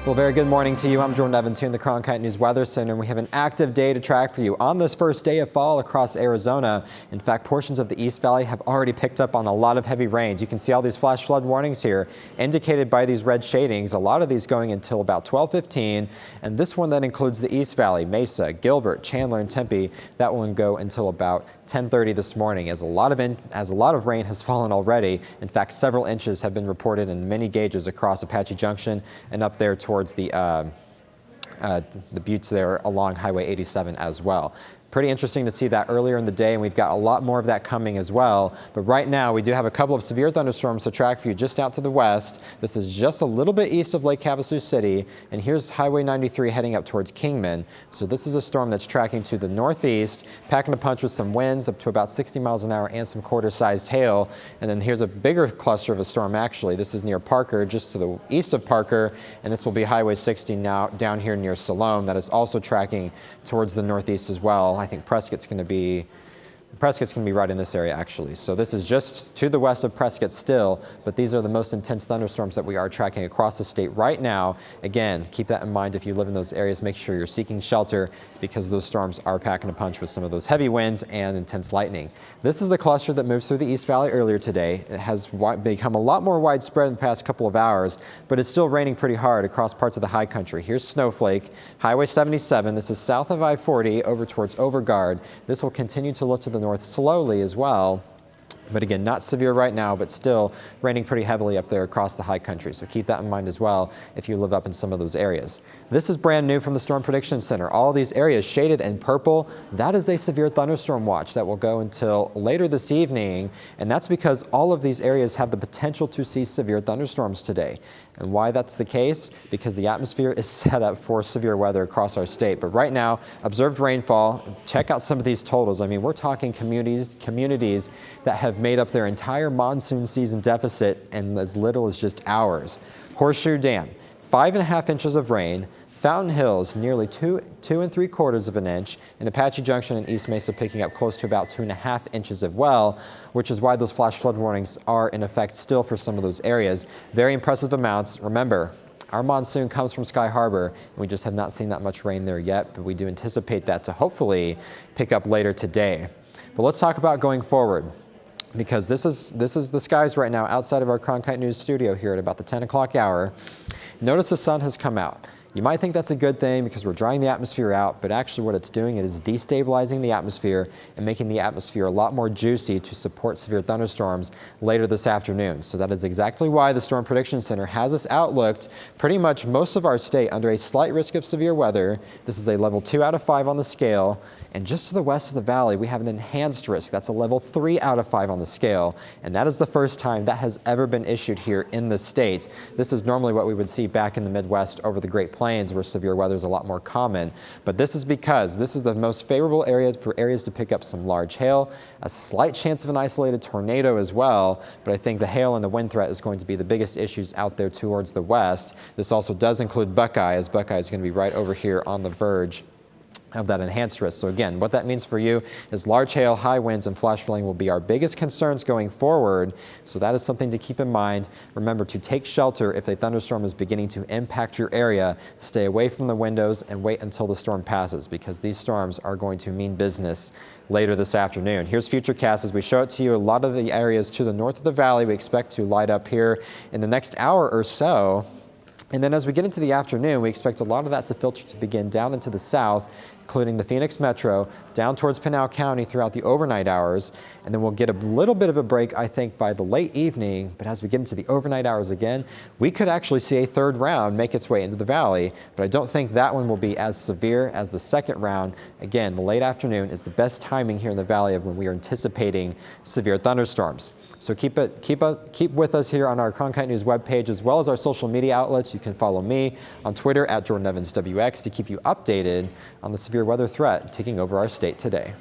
Well, very good morning to you. I'm Jordan Evans here in the Cronkite News Weather Center, and we have an active day to track for you on this first day of fall across Arizona. In fact, portions of the East Valley have already picked up on a lot of heavy rains. You can see all these flash flood warnings here indicated by these red shadings, a lot of these going until about 12:15, and this one that includes the East Valley, Mesa, Gilbert, Chandler, and Tempe. That one go until about 10:30 this morning, as a lot of rain has fallen already. In fact, several inches have been reported in many gauges across Apache Junction and up there towards the buttes there along Highway 87 as well. Pretty interesting to see that earlier in the day, and we've got a lot more of that coming as well. But right now, we do have a couple of severe thunderstorms to track for you just out to the west. This is just a little bit east of Lake Havasu City, and here's Highway 93 heading up towards Kingman. So this is a storm that's tracking to the northeast, packing a punch with some winds up to about 60 miles an hour and some quarter-sized hail. And then here's a bigger cluster of a storm, actually. This is near Parker, just to the east of Parker, and this will be Highway 60 now down here near Salome. That is also tracking towards the northeast as well. I think Prescott's going to be right in this area, actually. So this is just to the west of Prescott still, but these are the most intense thunderstorms that we are tracking across the state right now. Again, keep that in mind if you live in those areas. Make sure you're seeking shelter because those storms are packing a punch with some of those heavy winds and intense lightning. This is the cluster that moved through the East Valley earlier today. It has become a lot more widespread in the past couple of hours, but it's still raining pretty hard across parts of the high country. Here's Snowflake, Highway 77. This is south of I-40 over towards Overguard. This will continue to look to the north slowly as well. But again, not severe right now, but still raining pretty heavily up there across the high country. So keep that in mind as well if you live up in some of those areas. This is brand new from the Storm Prediction Center. All these areas shaded in purple, that is a severe thunderstorm watch that will go until later this evening. And that's because all of these areas have the potential to see severe thunderstorms today. And why that's the case? Because the atmosphere is set up for severe weather across our state. But right now, observed rainfall, check out some of these totals. I mean, we're talking communities that have made up their entire monsoon season deficit in as little as just hours. Horseshoe Dam, 5.5 inches of rain. Fountain Hills, nearly 2 3/4 of an inch, and Apache Junction and East Mesa picking up close to about 2.5 inches as well, which is why those flash flood warnings are in effect still for some of those areas. Very impressive amounts. Remember, our monsoon comes from Sky Harbor, and we just have not seen that much rain there yet, but we do anticipate that to hopefully pick up later today. But let's talk about going forward, because this is the skies right now outside of our Cronkite News studio here at about the 10 o'clock hour. Notice the sun has come out. You might think that's a good thing because we're drying the atmosphere out, but actually what it's doing is destabilizing the atmosphere and making the atmosphere a lot more juicy to support severe thunderstorms later this afternoon. So that is exactly why the Storm Prediction Center has us outlooked pretty much most of our state under a slight risk of severe weather. This is a level 2 out of 5 on the scale. And just to the west of the valley, we have an enhanced risk. That's a level 3 out of 5 on the scale. And that is the first time that has ever been issued here in the state. This is normally what we would see back in the Midwest over the Great Plains, where severe weather is a lot more common. But this is because this is the most favorable area for areas to pick up some large hail, a slight chance of an isolated tornado as well. But I think the hail and the wind threat is going to be the biggest issues out there towards the west. This also does include Buckeye, as Buckeye is going to be right over here on the verge of that enhanced risk. So again, what that means for you is large hail, high winds, and flash flooding will be our biggest concerns going forward. So that is something to keep in mind. Remember to take shelter if a thunderstorm is beginning to impact your area. Stay away from the windows and wait until the storm passes, because these storms are going to mean business later this afternoon. Here's Futurecast as we show it to you. A lot of the areas to the north of the valley we expect to light up here in the next hour or so. And then as we get into the afternoon, we expect a lot of that to filter to begin down into the south, including the Phoenix Metro, down towards Pinal County throughout the overnight hours. And then we'll get a little bit of a break, I think, by the late evening. But as we get into the overnight hours again, we could actually see a third round make its way into the valley. But I don't think that one will be as severe as the second round. Again, the late afternoon is the best timing here in the valley of when we are anticipating severe thunderstorms. So keep with us here on our Cronkite News webpage, as well as our social media outlets. You can follow me on Twitter at JordanEvansWX to keep you updated on the severe weather threat taking over our state today.